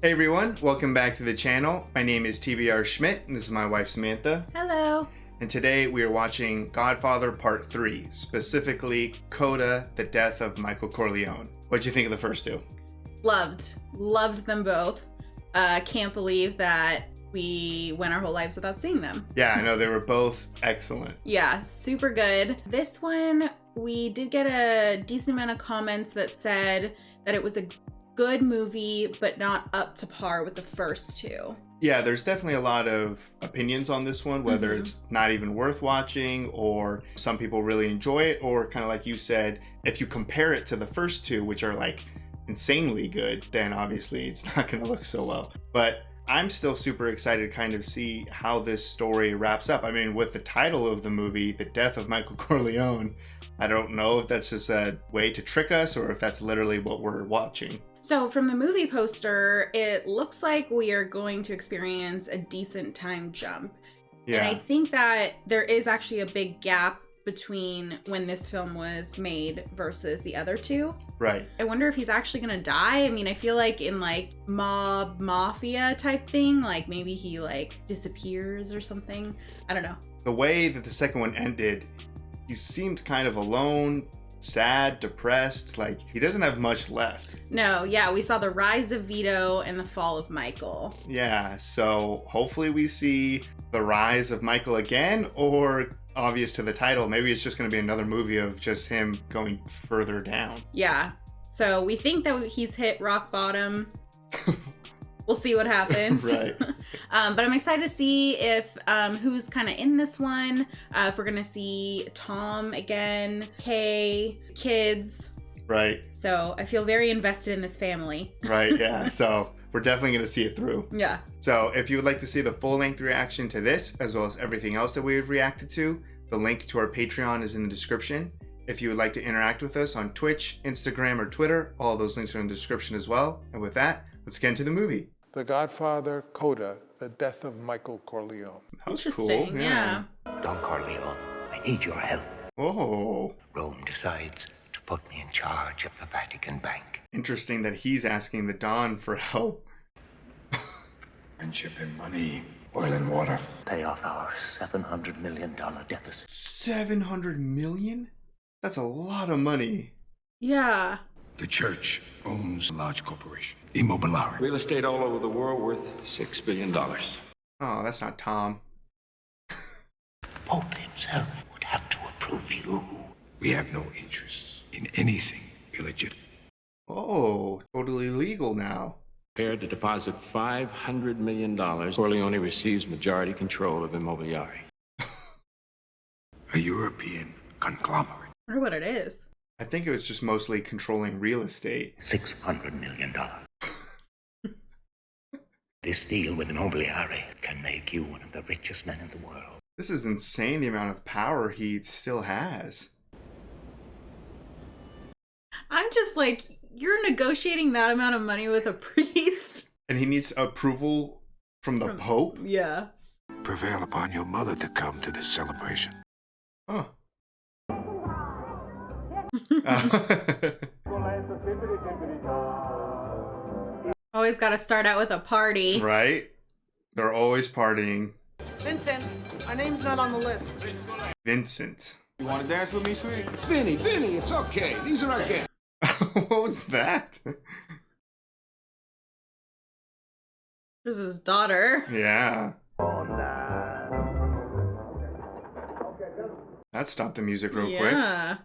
Hey everyone, welcome back to the channel. My name is TBR Schmitt, and this is my wife Samantha. Hello. And today we are watching Godfather Part 3, specifically Coda, the Death of Michael Corleone. What'd you think of the first two? Loved them both. Can't believe that we went our whole lives without seeing them. Yeah, I know, they were both excellent. Yeah, super good. This one, we did get a decent amount of comments that said that it was a good movie, but not up to par with the first two. Yeah, there's definitely a lot of opinions on this one, whether it's not even worth watching, or some people really enjoy it, or kind of like you said, if you compare it to the first two, which are like insanely good, then obviously it's not going to look so well. But I'm still super excited to kind of see how this story wraps up. I mean, with the title of the movie, The Death of Michael Corleone, I don't know if that's just a way to trick us or if that's literally what we're watching. So from the movie poster, it looks like we are going to experience a decent time jump. Yeah. And I think that there is actually a big gap between when this film was made versus the other two. Right. I wonder if he's actually gonna die. I mean, I feel like in like mafia type thing, like maybe he like disappears or something. I don't know. The way that the second one ended, he seemed kind of alone, sad, depressed, like he doesn't have much left. No, yeah, we saw the rise of Vito and the fall of Michael. Yeah, so hopefully we see the rise of Michael again, or obvious to the title, maybe it's just going to be another movie of just him going further down. Yeah, so we think that he's hit rock bottom. We'll see what happens. Right. But I'm excited to see if who's kind of in this one. If we're going to see Tom again, Kay, kids. Right. So I feel very invested in this family. Right, yeah. So we're definitely going to see it through. Yeah. So if you would like to see the full-length reaction to this, as well as everything else that we have reacted to, the link to our Patreon is in the description. If you would like to interact with us on Twitch, Instagram, or Twitter, all those links are in the description as well. And with that, let's get into the movie. The Godfather Coda, the Death of Michael Corleone. That was Interesting, cool. yeah. Don Corleone, I need your help. Oh. Rome decides to put me in charge of the Vatican Bank. Interesting that he's asking the Don for help. Friendship and money, oil and water. Pay off our $700 million deficit. 700 million? That's a lot of money. Yeah. The church owns a large corporation, Immobiliare. Real estate all over the world worth $6 billion. Oh, that's not Tom. Pope himself would have to approve you. We have no interest in anything illegitimate. Oh, totally legal now. Prepared to deposit $500 million. Corleone receives majority control of Immobiliare. A European conglomerate. I wonder what it is. I think it was just mostly controlling real estate. $600 million. This deal with Immobiliare can make you one of the richest men in the world. This is insane, the amount of power he still has. I'm just like, you're negotiating that amount of money with a priest? And he needs approval from the Pope? Yeah. Prevail upon your mother to come to this celebration. Huh. Always got to start out with a party. Right? They're always partying. Vincent, our name's not on the list. Vincent. You want to dance with me, sweetie? Vinny, it's okay. These are our guests. What was that? This is his daughter. Yeah. That stopped the music real quick. Yeah.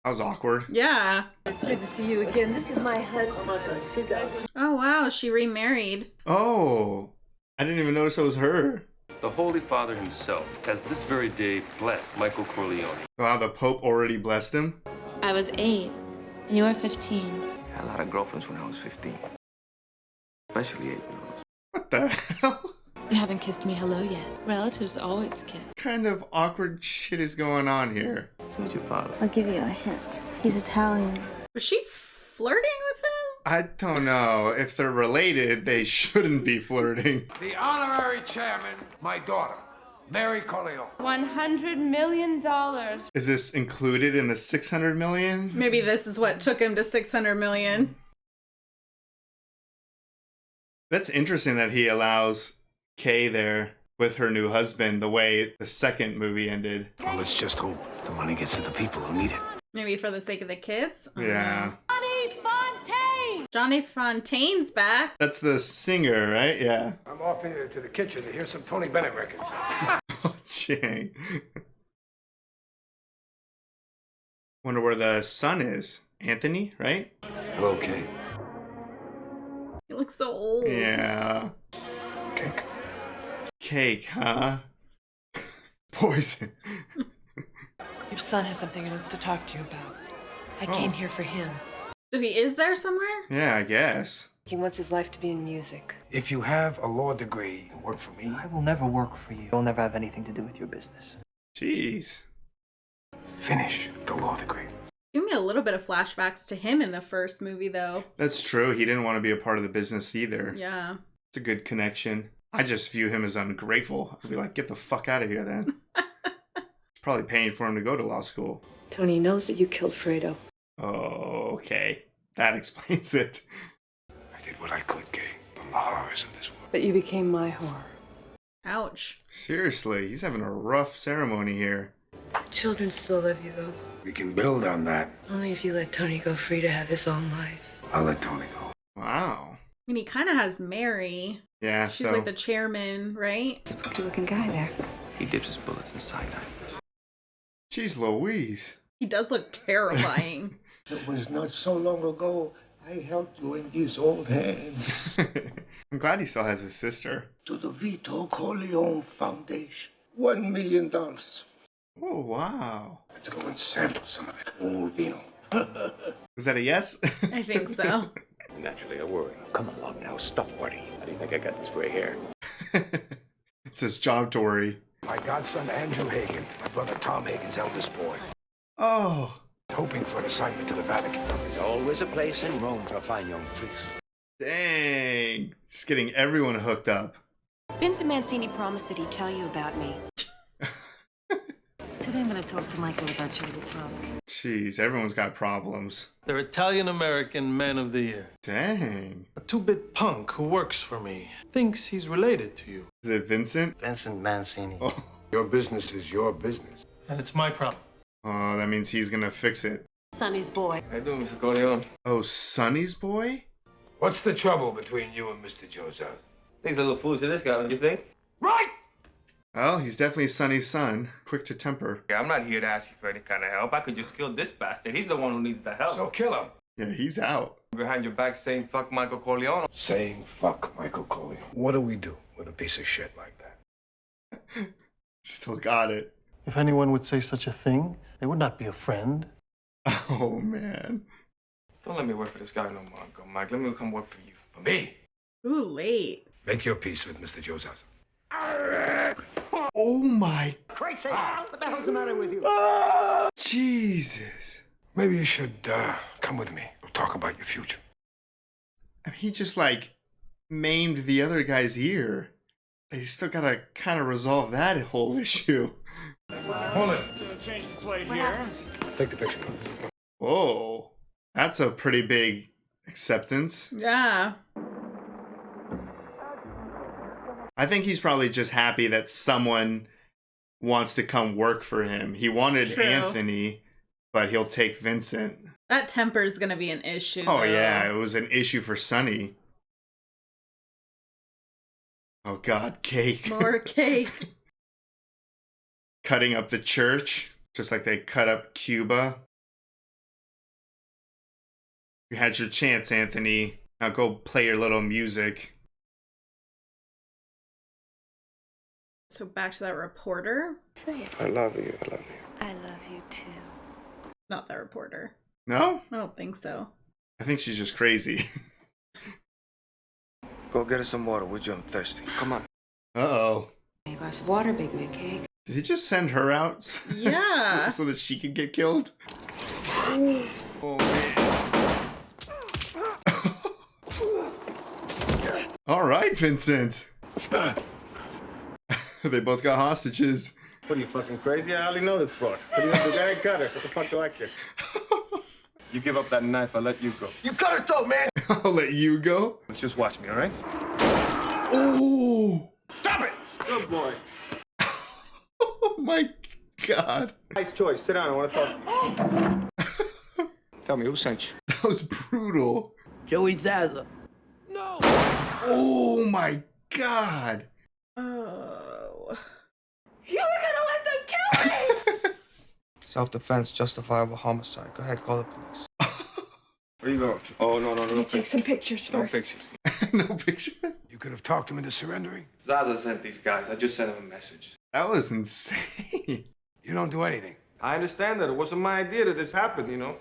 That was awkward. Yeah. It's good to see you again. This is my husband. Oh, wow. She remarried. Oh, I didn't even notice it was her. The Holy Father himself has this very day blessed Michael Corleone. Wow, the Pope already blessed him? I was 8, and you were 15. I had a lot of girlfriends when I was 15. Especially 8-year-olds. What the hell? You haven't kissed me hello yet. Relatives always kiss. What kind of awkward shit is going on here? Who's your father? I'll give you a hint. He's Italian. Was she flirting with him? I don't know. If they're related, they shouldn't be flirting. The honorary chairman, my daughter, Mary Corleone. $100 million. Is this included in the 600 million? Maybe this is what took him to 600 million. That's interesting that he allows Kay there with her new husband the way the second movie ended. Well, let's just hope the money gets to the people who need it. Maybe for the sake of the kids? Yeah. Johnny Fontaine! Johnny Fontaine's back. That's the singer, right? Yeah. I'm off here to the kitchen to hear some Tony Bennett records. Oh, Chang. Wonder where the son is. Anthony, right? Hello, Kay. He looks so old. Yeah. Cake. Cake, huh? Poison. Your son has something he wants to talk to you about. I came here for him. So he is there somewhere? Yeah, I guess. He wants his life to be in music. If you have a law degree, work for me. I will never work for you. You'll never have anything to do with your business. Jeez. Finish the law degree. Give me a little bit of flashbacks to him in the first movie, though. That's true. He didn't want to be a part of the business either. Yeah. It's a good connection. I just view him as ungrateful. I'd be like, get the fuck out of here then. Probably paying for him to go to law school. Tony knows that you killed Fredo. Oh, okay. That explains it. I did what I could, Kay, from the horrors of this world. But you became my horror. Ouch. Seriously, he's having a rough ceremony here. Children still love you, though. We can build on that. Only if you let Tony go free to have his own life. I'll let Tony go. Wow. I mean, he kind of has Mary. Yeah, She's so... like the chairman, right? Spooky looking guy there. He dips his bullets in cyanide. Jeez Louise. He does look terrifying. It was not so long ago I held you in these old hands. I'm glad he still has his sister. To the Vito Corleone Foundation. $1 million. Oh, wow. Let's go and sample some of that old vino. Was that a yes? I think so. Naturally, I worry. Come along now, stop worrying. How do you think I got this gray hair? It's his job to worry. My godson, Andrew Hagen, my brother Tom Hagen's eldest boy. Oh. Hoping for an assignment to the Vatican. There's always a place in Rome for a fine young priest. Dang. Just getting everyone hooked up. Vincent Mancini promised that he'd tell you about me. Today I'm going to talk to Michael about your little problem. Jeez, everyone's got problems. They're Italian-American Men of the Year. Dang. A two-bit punk who works for me thinks he's related to you. Is it Vincent? Vincent Mancini. Oh. Your business is your business. And it's my problem. Oh, that means he's gonna fix it. Sonny's boy. How you doing, Mr. Corleone? Oh, Sonny's boy? What's the trouble between you and Mr. Joseph? He's a little foolish to this guy, don't you think? Right! Well, he's definitely Sonny's son. Quick to temper. Yeah, I'm not here to ask you for any kind of help. I could just kill this bastard. He's the one who needs the help. So kill him. Yeah, he's out. Behind your back saying fuck Michael Corleone. Saying fuck Michael Corleone. What do we do with a piece of shit like that? Still got it. If anyone would say such a thing, they would not be a friend. Oh, man. Don't let me work for this guy no more, Uncle Mike. Let me come work for you. For me? Ooh, late. Make your peace with Mr. Joseph. Oh, my... Christ, what the hell's the matter with you? Jesus. Maybe you should come with me. We'll talk about your future. I mean, he just, like, maimed the other guy's ear. They still gotta kind of resolve that whole issue. Hold it. Change the plate here. Take the picture. Whoa. That's a pretty big acceptance. Yeah. I think he's probably just happy that someone wants to come work for him. He wanted True. Anthony, but he'll take Vincent. That temper's gonna be an issue. Oh, though. yeah. It was an issue for Sonny. Oh, God. Cake. More cake. Cutting up the church, just like they cut up Cuba. You had your chance, Anthony. Now go play your little music. So back to that reporter. I love you. I love you. I love you too. Not that reporter. No? I don't think so. I think she's just crazy. Go get us some water, would you? I'm thirsty. Come on. Uh-oh. A glass of water, Big Mick cake. Did he just send her out? Yeah. so that she could get killed? Oh, man. All right, Vincent. They both got hostages. What are you, fucking crazy? I only know this broad. What do you have to guy cut her? What the fuck do I care? You give up that knife, I'll let you go. You cut her throat, man! I'll let you go. Let's just watch me, all right? Oh! Stop it! Good boy. Oh my God. Nice choice. Sit down. I want to talk to you. Tell me, who sent you? That was brutal. Joey Zaza. No! Oh my God. Oh. You were gonna let them kill me! Self-defense, justifiable homicide. Go ahead, call the police. Where you going? Oh, no. Let me take some pictures No first. pictures. No picture. You could have talked him into surrendering. Zaza sent these guys. I just sent him a message. That was insane. You don't do anything. I understand that. It wasn't my idea that this happened, you know?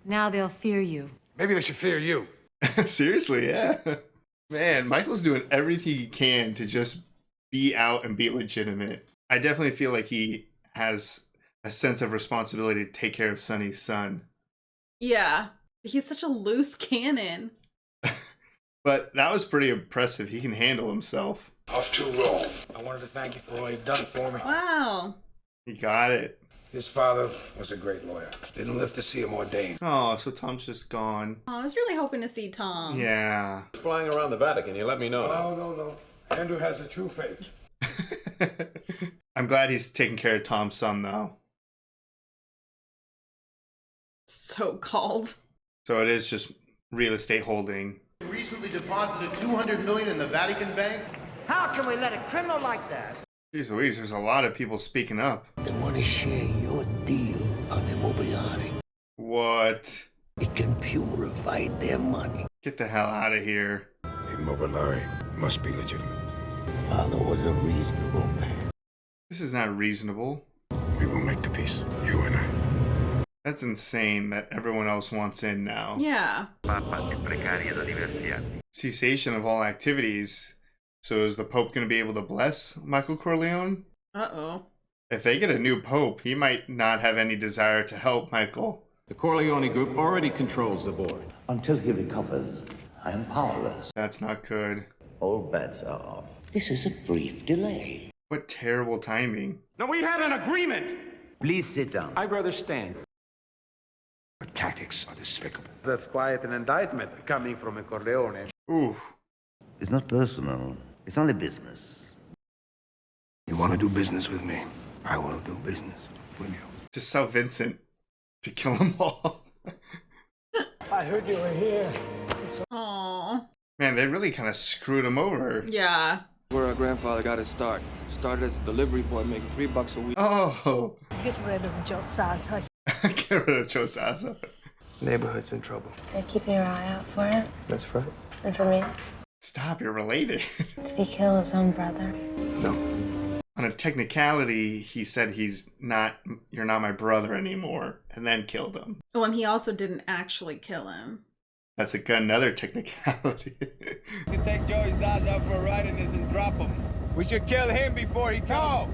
Now they'll fear you. Maybe they should fear you. Seriously, yeah. Man, Michael's doing everything he can to just be out and be legitimate. I definitely feel like he has a sense of responsibility to take care of Sonny's son. Yeah. He's such a loose cannon. But that was pretty impressive. He can handle himself. Off to Rome. I wanted to thank you for all you've done for me. Wow. He got it. His father was a great lawyer. Didn't live to see him ordained. Oh, so Tom's just gone. Oh, I was really hoping to see Tom. Yeah. Flying around the Vatican, you let me know. No. Andrew has a true faith. I'm glad he's taking care of Tom's son, though. So called. So it is just real estate holding. Recently deposited $200 million in the Vatican Bank. How can we let a criminal like that? Jeez Louise, there's a lot of people speaking up. They want to share your deal on Immobiliare. What? It can purify their money. Get the hell out of here. Immobiliare must be legitimate. Father was a reasonable man. This is not reasonable. We will make the peace, you and I. That's insane that everyone else wants in now. Yeah. Cessation of all activities. So is the Pope going to be able to bless Michael Corleone? Uh-oh. If they get a new Pope, he might not have any desire to help Michael. The Corleone group already controls the board. Until he recovers, I am powerless. That's not good. All bets are off. This is a brief delay. What terrible timing. No, we had an agreement! Please sit down. I'd rather stand. Your tactics are despicable. That's quite an indictment coming from a Corleone. Ooh. It's not personal. It's only business. You want to do business with me? I will do business with you. Just tell Vincent to kill them all. I heard you were here. Aww. Man, they really kind of screwed him over. Yeah. Where our grandfather got his start. Started as a delivery boy making $3 a week. Oh. Get rid of Joe Zaza. Get rid of Joe Zaza. Neighborhood's in trouble. You're keeping your eye out for it? That's right. And for me? Stop, you're related. Did he kill his own brother? No. On a technicality, he said you're not my brother anymore, and then killed him. Well, and he also didn't actually kill him. That's another technicality. You can take Joey Zaza for a ride in this and drop him. We should kill him before he comes.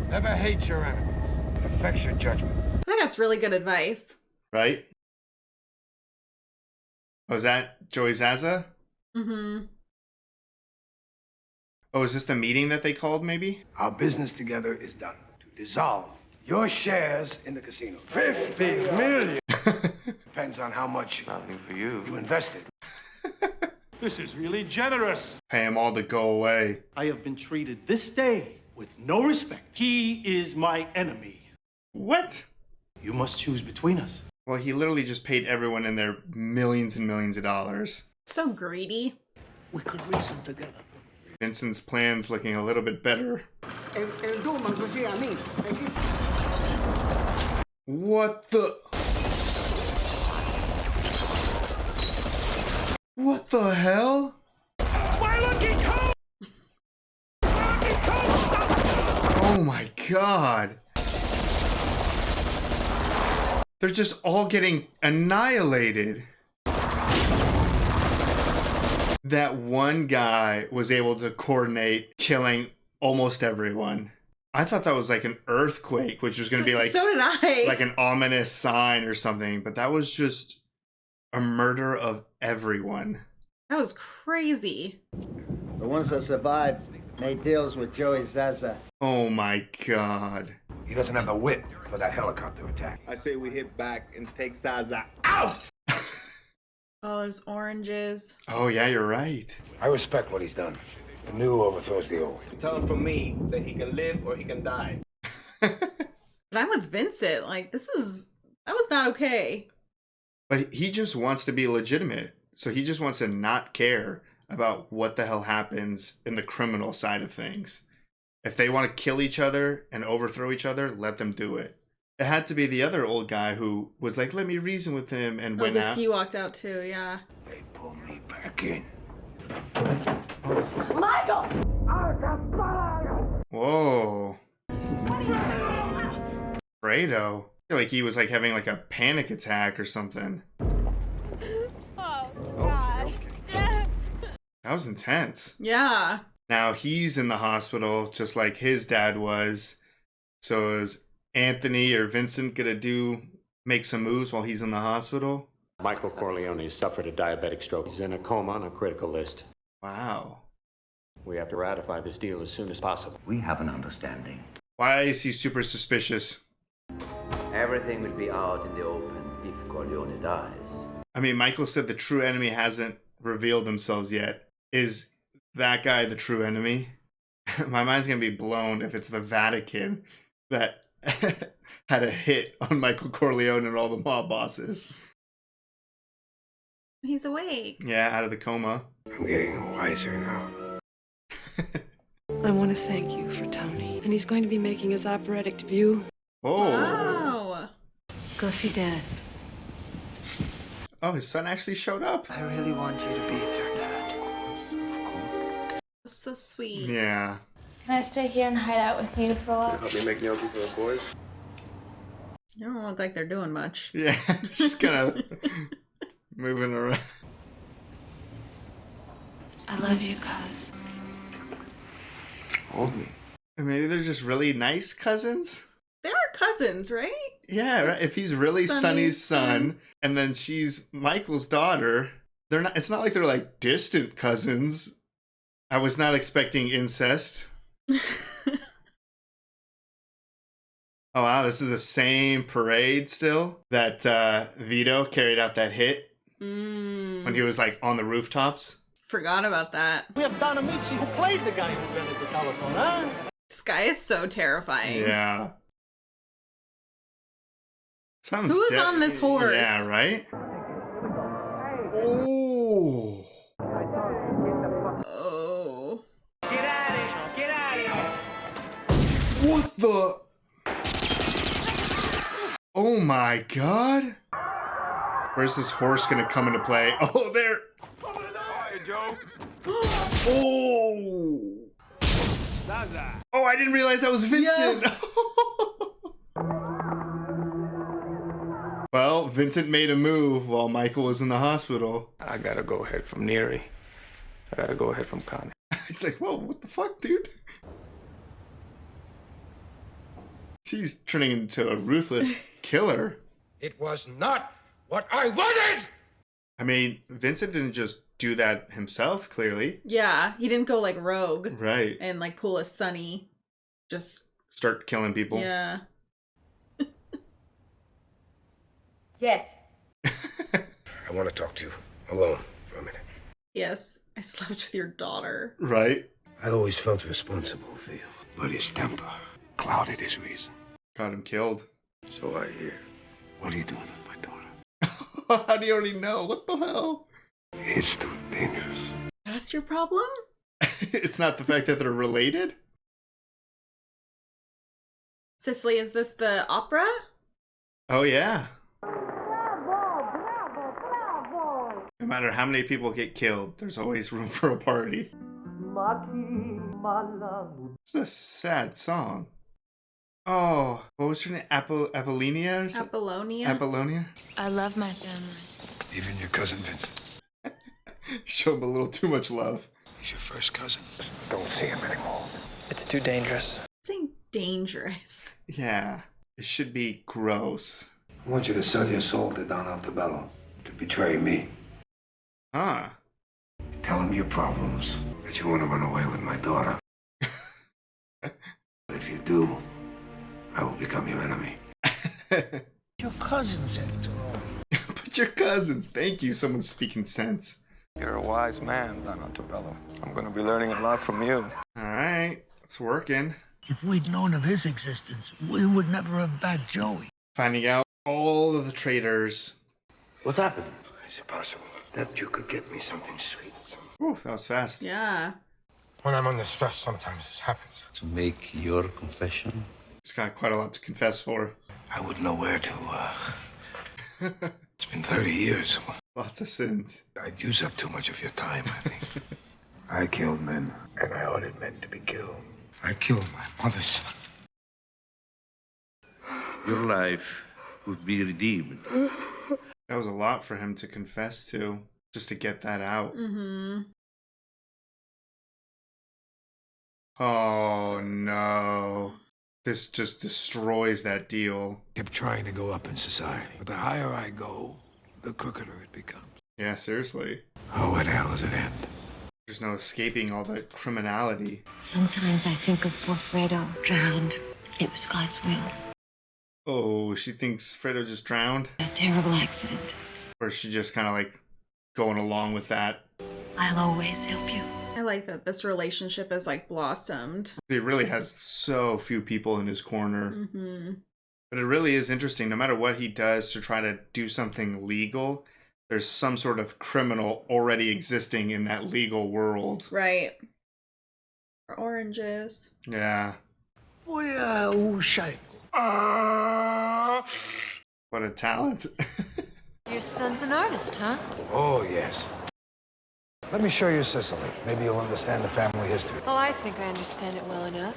Never hate your enemies. It affects your judgment. I think that's really good advice. Right? Oh, is that Joey Zaza? Mm-hmm. Oh, is this the meeting that they called, maybe? Our business together is done. To dissolve your shares in the casino. 50 million! Depends on how much Nothing for you. you invested. This is really generous. Pay them all to go away. I have been treated this day with no respect. He is my enemy. What? You must choose between us. Well, he literally just paid everyone in there millions and millions of dollars. So greedy. We could reason together. Vincent's plan's looking a little bit better. What the? What the hell? Oh my god. They're just all getting annihilated. That one guy was able to coordinate killing almost everyone. I thought that was like an earthquake, which was going to be like... So did I. Like an ominous sign or something. But that was just a murder of everyone. That was crazy. The ones that survived Made deals with Joey Zaza. Oh my god. He doesn't have the wit for that helicopter attack. I say we hit back and take Zaza out! Oh, there's oranges. Oh yeah, you're right. I respect what he's done. The new overthrows the old. Tell him from me that he can live or he can die. But I'm with Vincent. Like, that was not okay. But he just wants to be legitimate. So he just wants to not care about what the hell happens in the criminal side of things. If they want to kill each other and overthrow each other, let them do it. It had to be the other old guy who was like, let me reason with him, and went out. He walked out too, yeah. They pull me back in. Michael! Whoa. Fredo. I feel like he was like having like a panic attack or something. Oh, God. That was intense. Yeah. Now he's in the hospital just like his dad was. So is Anthony or Vincent gonna make some moves while he's in the hospital? Michael Corleone suffered a diabetic stroke. He's in a coma on a critical list. Wow. We have to ratify this deal as soon as possible. We have an understanding. Why is he super suspicious? Everything will be out in the open if Corleone dies. I mean, Michael said the true enemy hasn't revealed themselves yet. Is that guy the true enemy? My mind's gonna be blown if it's the Vatican that had a hit on Michael Corleone and all the mob bosses. He's awake. Yeah, out of the coma. I'm getting wiser now. I want to thank you for Tony. And he's going to be making his operatic debut. Oh. Wow. Go see Dad. Oh, his son actually showed up. I really want you to be there, Dad. Of course. So sweet. Yeah. Can I stay here and hide out with you for a while? Help me make gnocchi for the boys. They don't look like they're doing much. Yeah, just kind of moving around. I love you, cuz. Hold me. Maybe they're just really nice cousins? They are cousins, right? Yeah, right. If he's really Sonny's son, and then she's Michael's daughter, they're not. It's not like they're like distant cousins. I was not expecting incest. Oh wow, this is the same parade still that Vito carried out that hit when he was like on the rooftops. Forgot about that. We have Don Amici who played the guy who invented the telephone, huh? This guy is so terrifying. Yeah. Who's on this horse? Yeah, right? Oh. Oh. Get out of here! Get out of here! What the? Oh my god. Where's this horse gonna come into play? Oh, there. Hi, Joe. Oh. Oh, I didn't realize that was Vincent. Yeah. Well, Vincent made a move while Michael was in the hospital. I gotta go ahead from Neri. I gotta go ahead from Connie. He's like, whoa, what the fuck, dude? She's turning into a ruthless killer. It was not what I wanted! I mean, Vincent didn't just do that himself, clearly. Yeah, he didn't go like rogue. Right. And like pull a Sonny. Just start killing people. Yeah. Yes. I want to talk to you alone for a minute. Yes, I slept with your daughter. Right. I always felt responsible for you, but his temper clouded his reason. Got him killed. So I hear. What are you doing with my daughter? How do you already know? What the hell? It's too dangerous. That's your problem? It's not the fact that they're related? Cicely, is this the opera? Oh, yeah. No matter how many people get killed, there's always room for a party. It's a sad song. Oh, what was her name? Apollonia? Or something? Apollonia? Apollonia? I love my family. Even your cousin Vincent. Show him a little too much love. He's your first cousin. Don't see him anymore. It's too dangerous. Saying dangerous. Yeah, it should be gross. I want you to sell your soul to Don Altobello to betray me. Huh. Tell him your problems, that you want to run away with my daughter. If you do, I will become your enemy. Your cousins, after all. But your cousins. Thank you. Someone's speaking sense. You're a wise man, Don Antebello. I'm going to be learning a lot from you. All right. It's working. If we'd known of his existence, we would never have backed Joey. Finding out all of the traitors. What's happened? Is it possible that you could get me something sweet? Ooh, that was fast. Yeah. When I'm under stress, sometimes this happens. To make your confession? He's got quite a lot to confess for. I wouldn't know where to, It's been 30 years. Lots of sins. I'd use up too much of your time, I think. I killed men, and I ordered men to be killed. I killed my mother's son. Your life would be redeemed. That was a lot for him to confess to, just to get that out. Mm-hmm. Oh, no. This just destroys that deal. Kept trying to go up in society. But the higher I go, the crookeder it becomes. Yeah, seriously. Oh, where the hell does it end? There's no escaping all the criminality. Sometimes I think of poor Fredo drowned. It was God's will. Oh, she thinks Fredo just drowned? A terrible accident. Or is she just kind of like going along with that? I'll always help you. I like that this relationship has like blossomed. He really has so few people in his corner. Mm-hmm. But it really is interesting. No matter what he does to try to do something legal, there's some sort of criminal already existing in that legal world. Right. Or oranges. Yeah. What a talent. Your son's an artist, huh? Oh, yes. Let me show you Sicily. Maybe you'll understand the family history. Oh, I think I understand it well enough.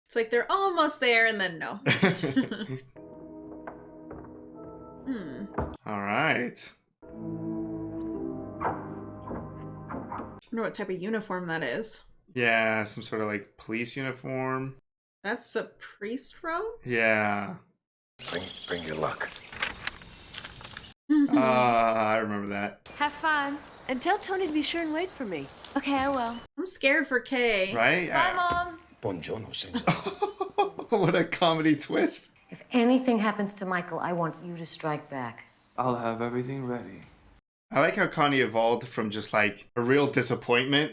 It's like they're almost there and then no. All right. I wonder what type of uniform that is. Yeah, some sort of like police uniform. That's a priest robe? Yeah. Bring your luck. I remember that. Have fun. And tell Tony to be sure and wait for me. Okay, I will. I'm scared for Kay. Right? Bye, Mom. Buongiorno, senor. What a comedy twist. If anything happens to Michael, I want you to strike back. I'll have everything ready. I like how Connie evolved from just like a real disappointment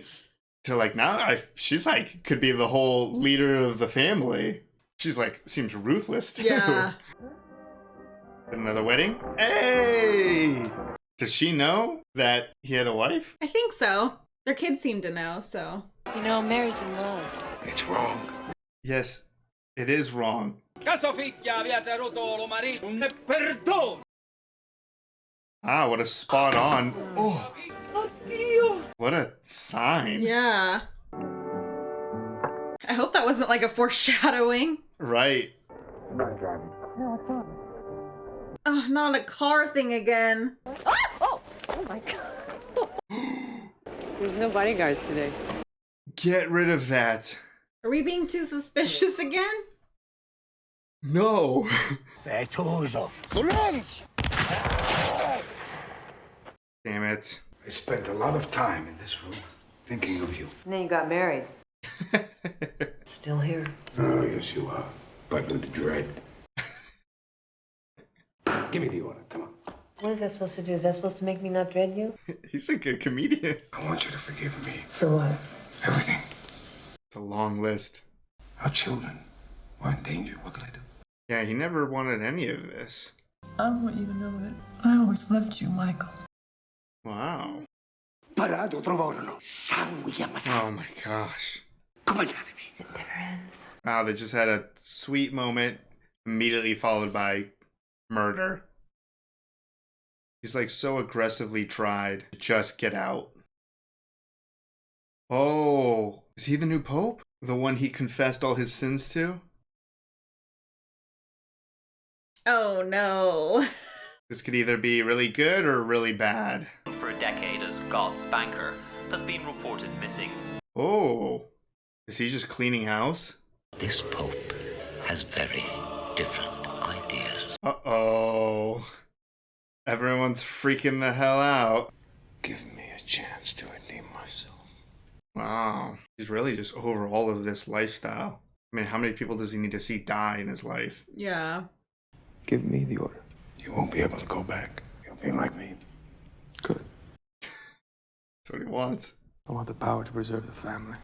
to like now she's like could be the whole leader of the family. She's like seems ruthless too. Yeah. Another wedding? Hey! Does she know that he had a wife? I think so. Their kids seem to know, so. You know, Mary's in love. It's wrong. Yes, it is wrong. Ah, what a spot on. Oh. What a sign. Yeah. I hope that wasn't like a foreshadowing. Right. I'm not driving. Oh, not a car thing again. Oh my God. There's no bodyguards today. Get rid of that. Are we being too suspicious again? No. Damn it. I spent a lot of time in this room thinking of you. And then you got married. Still here. Oh, yes, you are. But with dread. Give me the order. Come on. What is that supposed to do? Is that supposed to make me not dread you? He's a good comedian. I want you to forgive me. For what? Everything. It's a long list. Our children were in danger. What can I do? Yeah, he never wanted any of this. I want you to know that I always loved you, Michael. Wow. Parado trovarono. Sangue Oh my gosh. Accompagnatemi. It never ends. Wow, they just had a sweet moment, immediately followed by murder. He's like so aggressively tried to just get out. Oh, is he the new pope? The one he confessed all his sins to? Oh no. This could either be really good or really bad. For a decade as God's banker, has been reported missing. Oh, is he just cleaning house? This pope has very different ideas. Uh-oh. Everyone's freaking the hell out. Give me a chance to redeem myself. Wow. He's really just over all of this lifestyle. I mean, how many people does he need to see die in his life? Yeah. Give me the order. You won't be able to go back. You'll be like me. Good. That's what he wants. I want the power to preserve the family.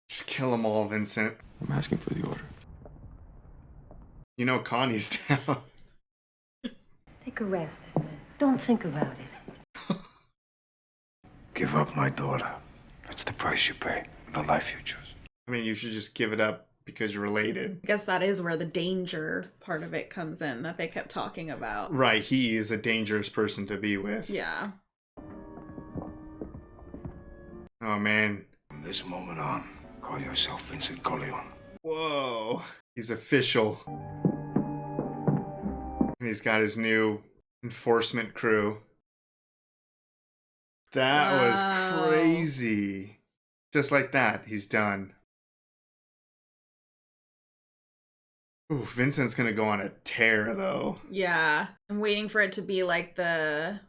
Just kill them all, Vincent. I'm asking for the order. You know Connie's down. Take a rest. Don't think about it. Give up my daughter. That's the price you pay for the life you choose. I mean, you should just give it up because you're related. I guess that is where the danger part of it comes in that they kept talking about. Right, he is a dangerous person to be with. Yeah. Oh, man. From this moment on, call yourself Vincent Corleone. Whoa. He's official. And he's got his new enforcement crew. That was crazy. Just like that, he's done. Ooh, Vincent's gonna go on a tear, though. Yeah. I'm waiting for it to be like the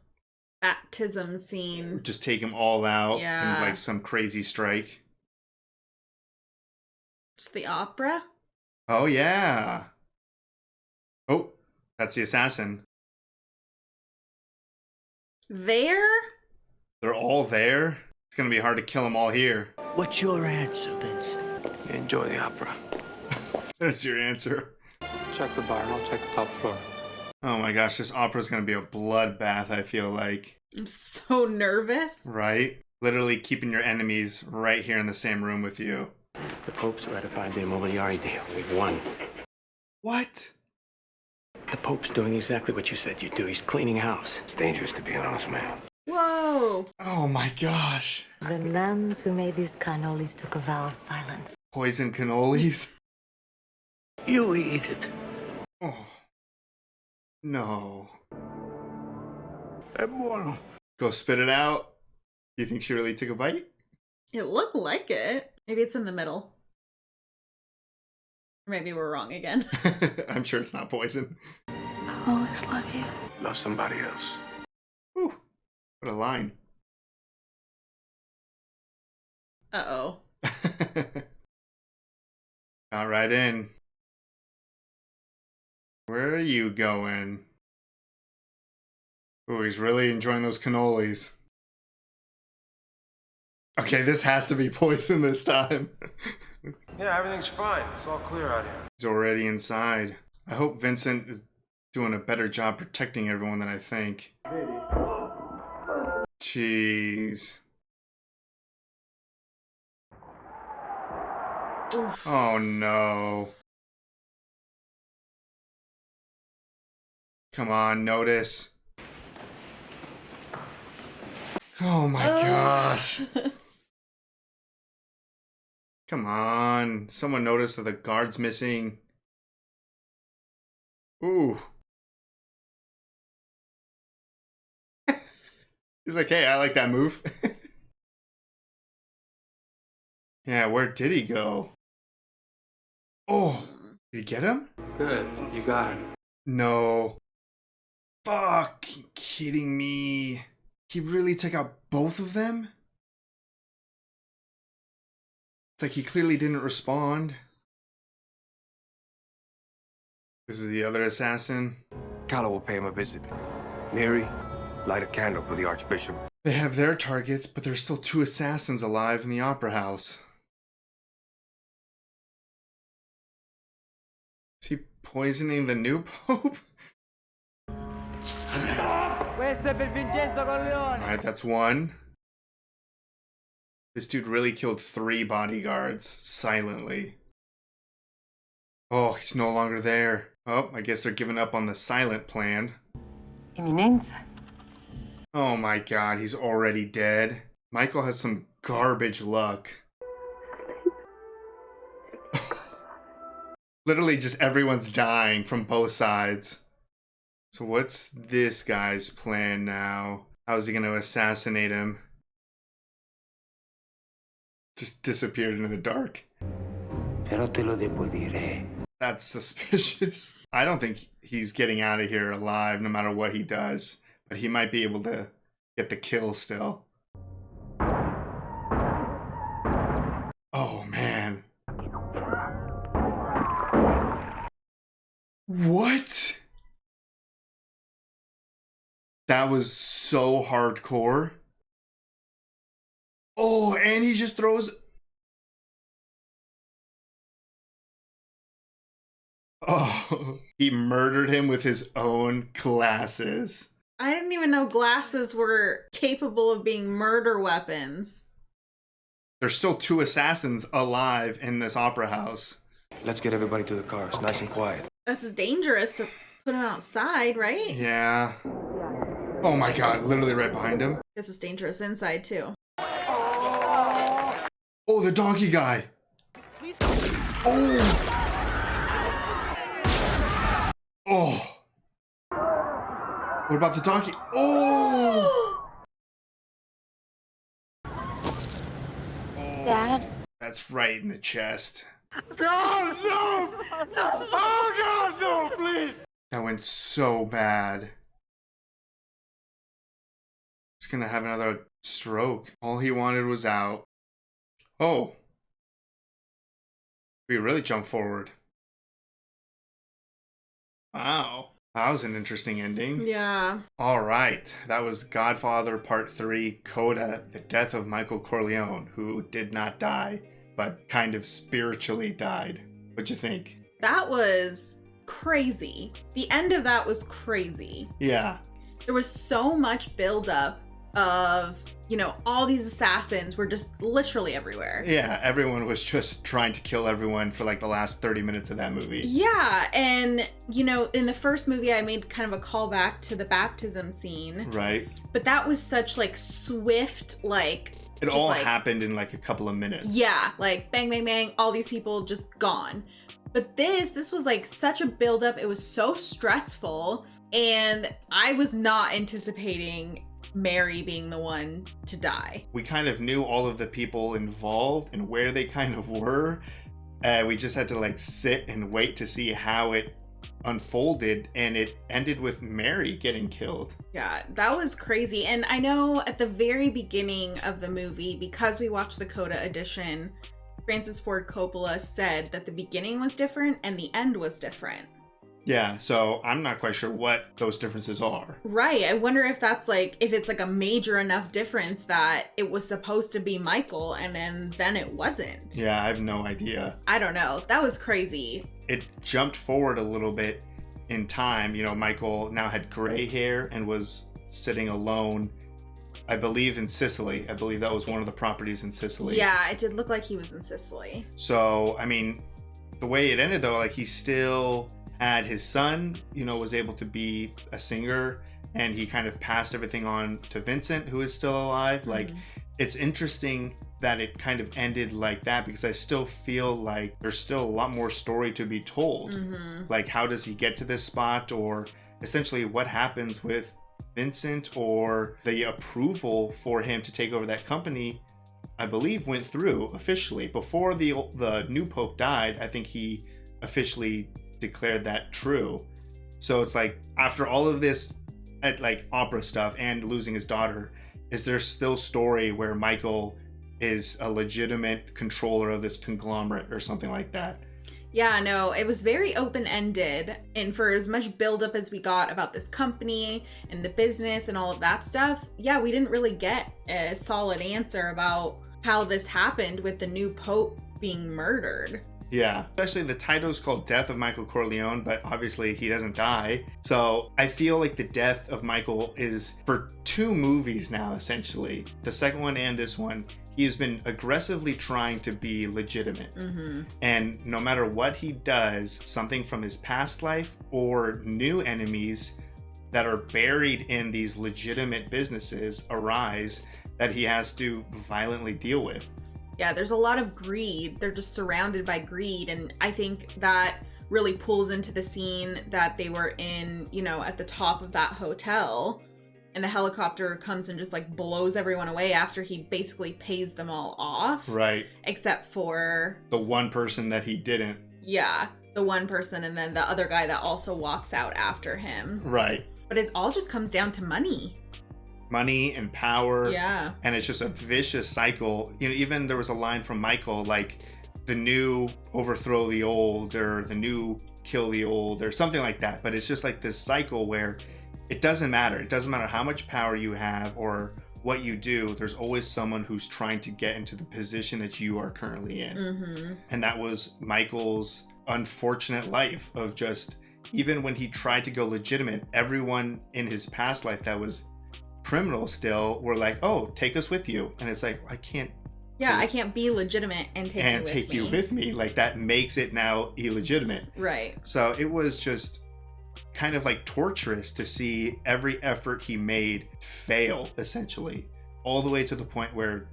baptism scene. Just take them all out Yeah. and like some crazy strike. It's the opera? Oh, yeah. Oh, that's the assassin. There? They're all there? It's gonna be hard to kill them all here. What's your answer, Vincent? Enjoy the opera. There's your answer. Check the bar and I'll check the top floor. Oh my gosh, this opera's gonna be a bloodbath, I feel like. I'm so nervous. Right? Literally keeping your enemies right here in the same room with you. The Pope's ratified the Immobiliare deal. We've won. What? The Pope's doing exactly what you said you'd do. He's cleaning house. It's dangerous to be an honest man. Whoa. Oh my gosh. The nuns who made these cannolis took a vow of silence. Poison cannolis? You eat it. Oh. No. Bueno. Go spit it out. Do you think she really took a bite? It looked like it. Maybe it's in the middle. Or maybe we're wrong again. I'm sure it's not poison. I'll always love you. Love somebody else. Whew. What a line. Uh-oh. Got right in. Where are you going? Ooh, he's really enjoying those cannolis. Okay, this has to be poison this time. Yeah, everything's fine. It's all clear out here. He's already inside. I hope Vincent is doing a better job protecting everyone than I think. Jeez. Oof. Oh no. Come on, notice. Oh my gosh. Come on. Someone noticed that the guard's missing. Ooh. He's like, hey, I like that move. Yeah, where did he go? Oh, did he get him? Good, you got him. No. Fuck, you kidding me? He really took out both of them? It's like he clearly didn't respond. This is the other assassin. Calla will pay him a visit. Mary, light a candle for the Archbishop. They have their targets, but there's still 2 assassins alive in the opera house. Is he poisoning the new pope? Alright, that's 1. This dude really killed 3 bodyguards silently. Oh, he's no longer there. Oh, I guess they're giving up on the silent plan. Eminenza. Oh my god, he's already dead. Michael has some garbage luck. Literally just everyone's dying from both sides. So what's this guy's plan now? How is he going to assassinate him? Just disappeared into the dark. Pero te lo debo dire. That's suspicious. I don't think he's getting out of here alive no matter what he does. But he might be able to get the kill still. What? That was so hardcore. Oh, and he just throws... Oh, he murdered him with his own glasses. I didn't even know glasses were capable of being murder weapons. There's still 2 assassins alive in this opera house. Let's get everybody to the cars, nice and quiet. That's dangerous to put him outside, right? Yeah. Oh my god, literally right behind him. This is dangerous inside, too. Oh, the donkey guy. Oh. Oh. What about the donkey? Oh. Dad? That's right in the chest. God, no! Oh, God, no, please! That went so bad. He's gonna have another stroke. All he wanted was out. Oh. We really jumped forward. Wow. That was an interesting ending. Yeah. All right. That was Godfather Part 3, Coda, The Death of Michael Corleone, who did not die, but kind of spiritually died. What'd you think? That was crazy. The end of that was crazy. Yeah. There was so much buildup of, all these assassins were just literally everywhere. Yeah, everyone was just trying to kill everyone for like the last 30 minutes of that movie. Yeah, and, in the first movie, I made kind of a callback to the baptism scene. Right. But that was such, swift, It all happened in like a couple of minutes. Yeah, bang, bang, bang, all these people just gone. But this was such a buildup. It was so stressful, and I was not anticipating Mary being the one to die. We kind of knew all of the people involved and where they kind of were. We just had to sit and wait to see how it unfolded, and it ended with Mary getting killed. Yeah, that was crazy. And I know at the very beginning of the movie, because we watched the Coda edition, Francis Ford Coppola said that the beginning was different and the end was different. Yeah, so I'm not quite sure what those differences are. Right. I wonder if that's if it's a major enough difference that it was supposed to be Michael and then it wasn't. Yeah, I have no idea. I don't know. That was crazy. It jumped forward a little bit in time. Michael now had gray hair and was sitting alone, I believe, in Sicily. I believe that was one of the properties in Sicily. Yeah, it did look like he was in Sicily. So, the way it ended though, he still had his son, was able to be a singer, and he kind of passed everything on to Vincent, who is still alive. Mm-hmm. It's interesting that it kind of ended like that, because I still feel like there's still a lot more story to be told. Mm-hmm. How does he get to this spot, or essentially what happens with Vincent, or the approval for him to take over that company, I believe, went through officially. Before the new Pope died, I think he officially declared that true. So it's after all of this opera stuff and losing his daughter, is there still story where Michael is a legitimate controller of this conglomerate or something like that? Yeah, no, it was very open-ended, and for as much buildup as we got about this company and the business and all of that stuff, yeah, we didn't really get a solid answer about how this happened with the new Pope being murdered. Yeah, especially the title is called Death of Michael Corleone, but obviously he doesn't die. So I feel like the death of Michael is for 2 movies now, essentially. The second one and this one, he has been aggressively trying to be legitimate. Mm-hmm. And no matter what he does, something from his past life or new enemies that are buried in these legitimate businesses arise that he has to violently deal with. Yeah, there's a lot of greed. They're just surrounded by greed. And I think that really pulls into the scene that they were in, at the top of that hotel. And the helicopter comes and just blows everyone away after he basically pays them all off. Right. Except for the one person that he didn't. Yeah, the one person, and then the other guy that also walks out after him. Right. But it all just comes down to money. Money and power. Yeah. And it's just a vicious cycle. Even there was a line from Michael, the new overthrow the old, or the new kill the old or something like that. But it's just like this cycle where it doesn't matter. It doesn't matter how much power you have or what you do. There's always someone who's trying to get into the position that you are currently in. Mm-hmm. And that was Michael's unfortunate life of just, even when he tried to go legitimate, everyone in his past life that was criminal still were like, oh, take us with you. And it's like, I can't. Yeah, I can't be legitimate and take you with me. Like, that makes it now illegitimate. Right. So it was just kind of like torturous to see every effort he made fail, essentially, all the way to the point where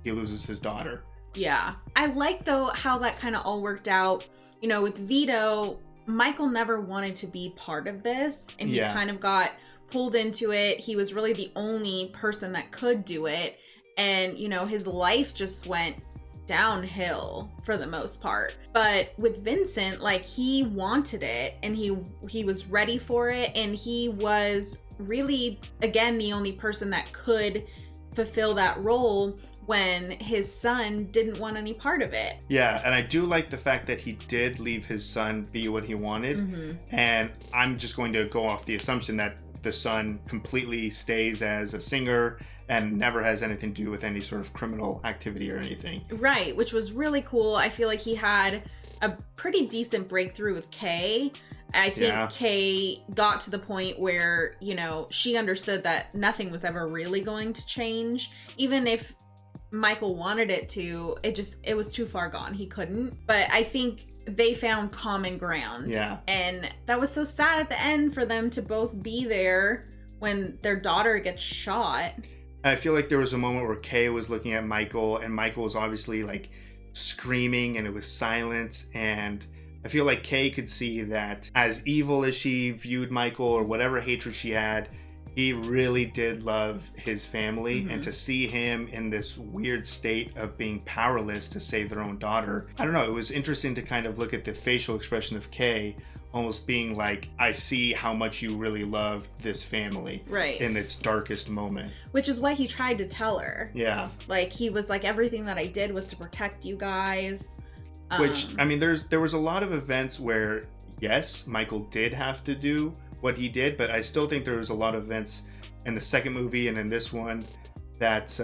he loses his daughter. Yeah. I like, though, how that kind of all worked out. You know, with Vito, Michael never wanted to be part of this, and he kind of got pulled into it. He was really the only person that could do it. And, you know, his life just went downhill for the most part. But with Vincent, like, he wanted it, and he was ready for it, and he was really, again, the only person that could fulfill that role when his son didn't want any part of it. Yeah, and I do like the fact that he did leave his son be what he wanted. Mm-hmm. And I'm just going to go off the assumption that the son completely stays as a singer and never has anything to do with any sort of criminal activity or anything. Right, which was really cool. I feel like he had a pretty decent breakthrough with Kay. I think Kay got to the point where, you know, she understood that nothing was ever really going to change. Even if Michael wanted it to, it was too far gone. He couldn't. But I think they found common ground. Yeah. And that was so sad at the end for them to both be there when their daughter gets shot. I feel like there was a moment where Kay was looking at Michael, and Michael was obviously like screaming, and it was silent. And I feel like Kay could see that as evil as she viewed Michael or whatever hatred she had, he really did love his family. Mm-hmm. And to see him in this weird state of being powerless to save their own daughter, I don't know, it was interesting to kind of look at the facial expression of Kay, almost being like, I see how much you really love this family. Right. In its darkest moment. Which is what he tried to tell her. Yeah. Like, he was like, everything that I did was to protect you guys. Which, I mean, there was a lot of events where, yes, Michael did have to do what he did, but I still think there was a lot of events in the second movie and in this one that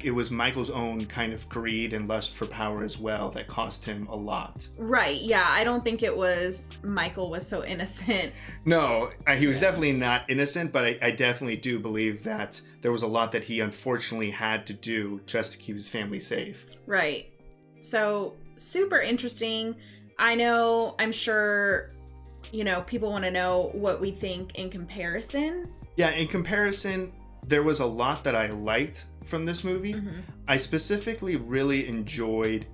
it was Michael's own kind of greed and lust for power as well that cost him a lot. Right, yeah. I don't think it was Michael was so innocent. No, he was definitely not innocent, but I definitely do believe that there was a lot that he unfortunately had to do just to keep his family safe. Right. So, super interesting. I'm sure, you know, people want to know what we think in comparison. Yeah, in comparison, there was a lot that I liked from this movie. Mm-hmm. I specifically really enjoyed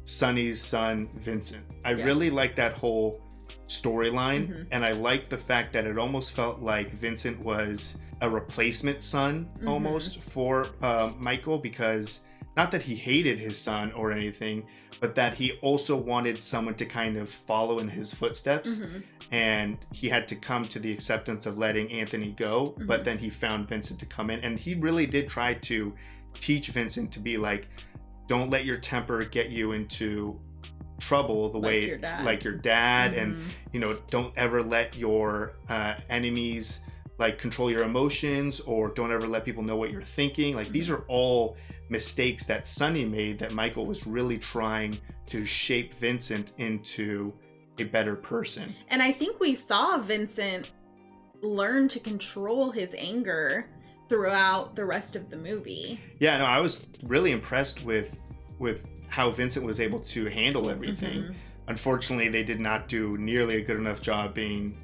Sonny's son, Vincent. I really liked that whole storyline, Mm-hmm. and I liked the fact that it almost felt like Vincent was a replacement son almost for Michael, because not that he hated his son or anything, but that he also wanted someone to kind of follow in his footsteps. Mm-hmm. And he had to come to the acceptance of letting Anthony go, but then he found Vincent to come in, and he really did try to teach Vincent to be like, don't let your temper get you into trouble the way like your dad, and you know, don't ever let your enemies like control your emotions, or don't ever let people know what you're thinking. Like, these are all mistakes that Sonny made that Michael was really trying to shape Vincent into a better person. And I think we saw Vincent learn to control his anger throughout the rest of the movie. Yeah, no, I was really impressed with how Vincent was able to handle everything. Unfortunately, they did not do nearly a good enough job being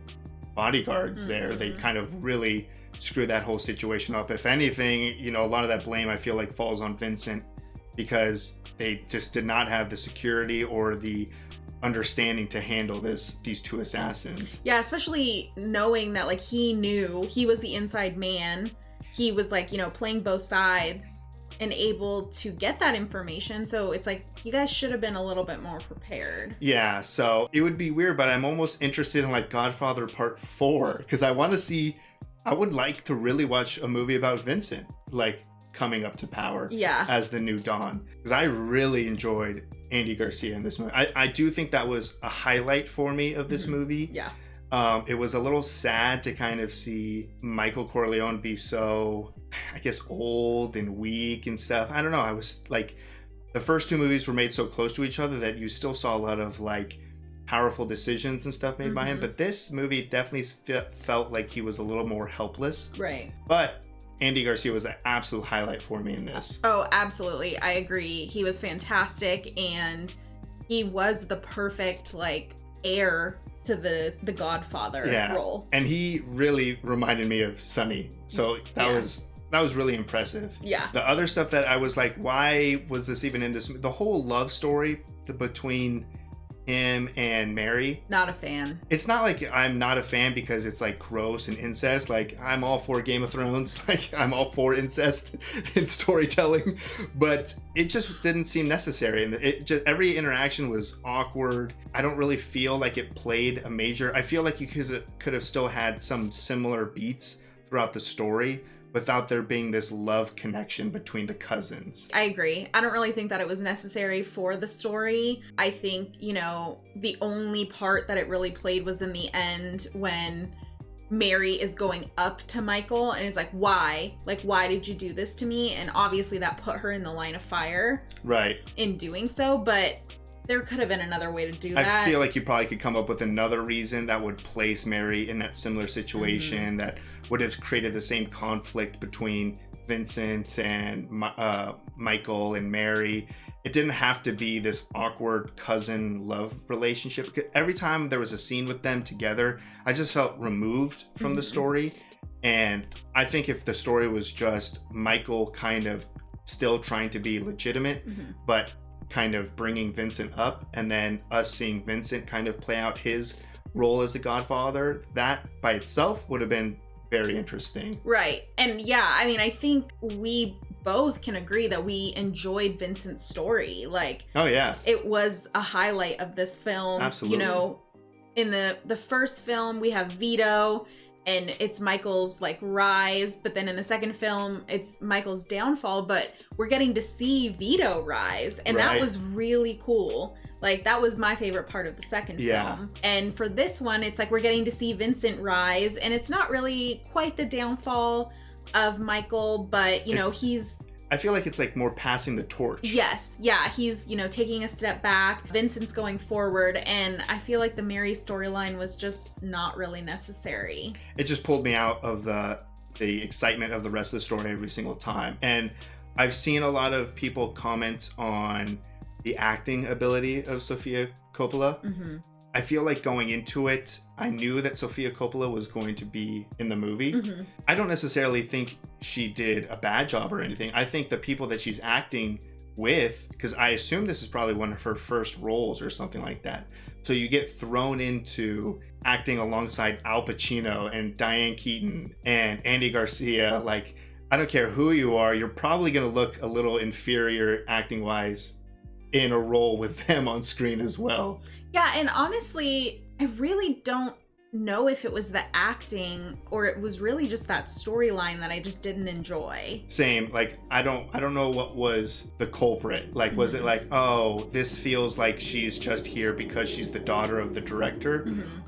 bodyguards there. They kind of really screwed that whole situation up. If anything, you know, a lot of that blame I feel like falls on Vincent, because they just did not have the security or the understanding to handle these two assassins. Yeah, especially knowing that, like, he knew he was the inside man. He was, like, you know, playing both sides and able to get that information. So it's like, you guys should have been a little bit more prepared. Yeah, so it would be weird, but I'm almost interested in like Godfather Part 4, because I would like to really watch a movie about Vincent. Like, coming up to power Yeah. as the new Don. Because I really enjoyed Andy Garcia in this movie. I do think that was a highlight for me of this movie. Yeah. It was a little sad to kind of see Michael Corleone be so, I guess, old and weak and stuff. I don't know. I was like, the first two movies were made so close to each other that you still saw a lot of like powerful decisions and stuff made by him. But this movie definitely felt like he was a little more helpless. Right. But Andy Garcia was an absolute highlight for me in this. Oh, absolutely. I agree. He was fantastic, and he was the perfect like heir to the Godfather role. And he really reminded me of Sonny. So that was really impressive. Yeah. The other stuff that I was like, why was this even in this? The whole love story between him and Mary. Not a fan. It's not like I'm not a fan because it's like gross and incest. Like I'm all for Game of Thrones. Like I'm all for incest in storytelling, but it just didn't seem necessary. And it just, every interaction was awkward. I don't really feel like it played a major. I feel like you could have still had some similar beats throughout the story without there being this love connection between the cousins. I agree. I don't really think that it was necessary for the story. I think, you know, the only part that it really played was in the end when Mary is going up to Michael and is like, why? Like, why did you do this to me? And obviously that put her in the line of fire. Right. In doing so, but there could have been another way to do that. I feel like you probably could come up with another reason that would place Mary in that similar situation that would have created the same conflict between Vincent and Michael and Mary. It didn't have to be this awkward cousin love relationship. Because every time there was a scene with them together, I just felt removed from the story. And I think if the story was just Michael kind of still trying to be legitimate, but kind of bringing Vincent up, and then us seeing Vincent kind of play out his role as the Godfather, that by itself would have been very interesting. Right. And yeah, I mean, I think we both can agree that we enjoyed Vincent's story. Like, oh yeah, it was a highlight of this film. Absolutely. You know, in the first film we have Vito, and it's Michael's like rise, but then in the second film it's Michael's downfall, but we're getting to see Vito rise, and that was really cool. Like, that was my favorite part of the second film. And for this one, it's like we're getting to see Vincent rise, and it's not really quite the downfall of Michael, but you know, I feel like it's like more passing the torch. Yes. Yeah. He's, you know, taking a step back. Vincent's going forward. And I feel like the Mary storyline was just not really necessary. It just pulled me out of the excitement of the rest of the story every single time. And I've seen a lot of people comment on the acting ability of Sofia Coppola. I feel like going into it, I knew that Sofia Coppola was going to be in the movie. I don't necessarily think she did a bad job or anything. I think the people that she's acting with, because I assume this is probably one of her first roles or something like that. So you get thrown into acting alongside Al Pacino and Diane Keaton and Andy Garcia. Like, I don't care who you are, you're probably going to look a little inferior acting-wise in a role with them on screen as well. Yeah, and honestly, I really don't know if it was the acting or it was really just that storyline that I just didn't enjoy. Same. Like, I don't know what was the culprit. Like, was it like, oh, this feels like she's just here because she's the daughter of the director,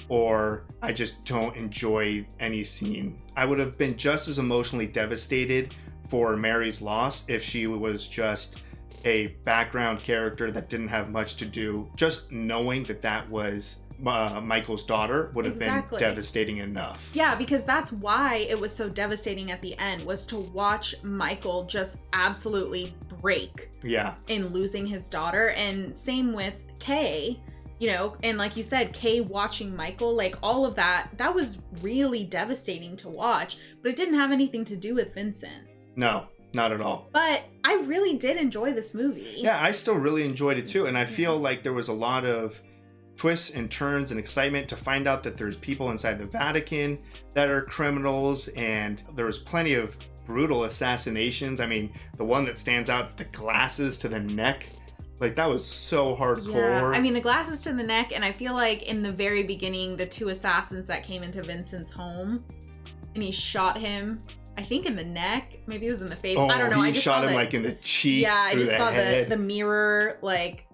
or I just don't enjoy any scene. I would have been just as emotionally devastated for Mary's loss if she was just a background character that didn't have much to do. Just knowing that was Michael's daughter would have been devastating enough. Yeah, because that's why it was so devastating at the end, was to watch Michael just absolutely break in losing his daughter. And same with Kay, you know, and like you said, Kay watching Michael, like all of that was really devastating to watch, but it didn't have anything to do with Vincent. No, not at all. But I really did enjoy this movie. Yeah, I still really enjoyed it too. And I feel like there was a lot of twists and turns and excitement to find out that there's people inside the Vatican that are criminals. And there was plenty of brutal assassinations. I mean, the one that stands out is the glasses to the neck. Like, that was so hardcore. Yeah, I mean, the glasses to the neck. And I feel like in the very beginning, the two assassins that came into Vincent's home and he shot him I think in the neck, maybe it was in the face. Oh, I don't know. He shot him like in the cheek. Yeah, I through just the saw head. the mirror, like,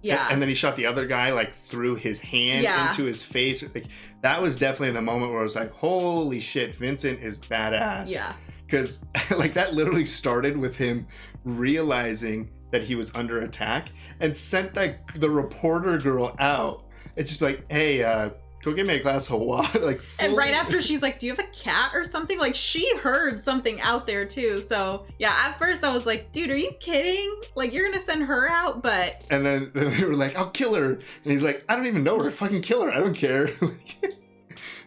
yeah. And then he shot the other guy like through his hand into his face. Like that was definitely the moment where I was like, holy shit, Vincent is badass. Yeah. Because like that literally started with him realizing that he was under attack and sent the reporter girl out. It's just like, hey, go get me a glass of water. Like, and right after she's like, do you have a cat or something? Like, she heard something out there too. So yeah, at first I was like, dude, are you kidding? Like, you're gonna send her out? But and then we were like, I'll kill her. And he's like, I don't even know her. Fucking kill her. I don't care.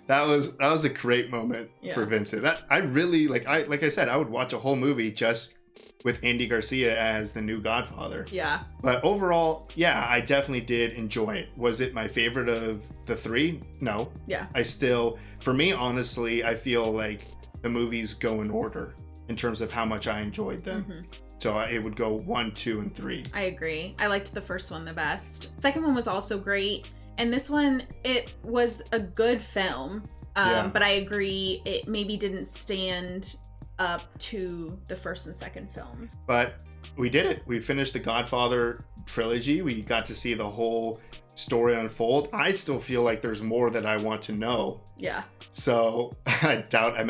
That was a great moment for Vincent. That I really like I said, I would watch a whole movie just with Andy Garcia as the new Godfather. Yeah. But overall, yeah, I definitely did enjoy it. Was it my favorite of the three? No. Yeah. For me, honestly, I feel like the movies go in order in terms of how much I enjoyed them. Mm-hmm. So it would go 1, 2, and 3. I agree. I liked the first one the best. Second one was also great. And this one, it was a good film. But I agree, it maybe didn't stand up to the first and second films. But we did it. We finished the Godfather trilogy. We got to see the whole story unfold. I still feel like there's more that I want to know. Yeah. So I doubt I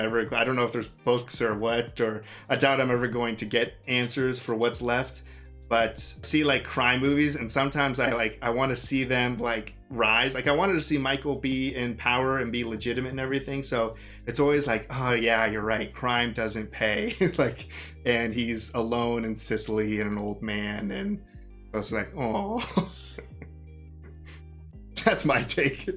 don't know if there's books or what, or I doubt I'm ever going to get answers for what's left. But see like crime movies, and sometimes I want to see them like rise. Like I wanted to see Michael be in power and be legitimate and everything. So it's always like, oh yeah, you're right. Crime doesn't pay. Like, and he's alone in Sicily and an old man, and I was like, oh, that's my take.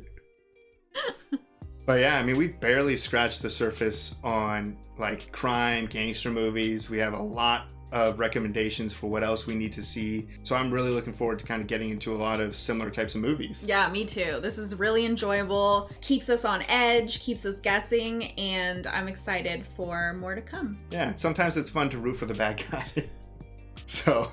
But yeah, I mean, we've barely scratched the surface on like crime, gangster movies. We have a lot of recommendations for what else we need to see. So I'm really looking forward to kind of getting into a lot of similar types of movies. Yeah, me too. This is really enjoyable, keeps us on edge, keeps us guessing, and I'm excited for more to come. Yeah, sometimes it's fun to root for the bad guy. So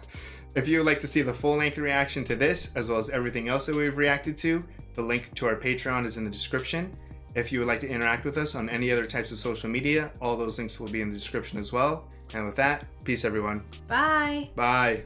if you would like to see the full-length reaction to this, as well as everything else that we've reacted to, the link to our Patreon is in the description. If you would like to interact with us on any other types of social media, all those links will be in the description as well. And with that, peace everyone. Bye. Bye.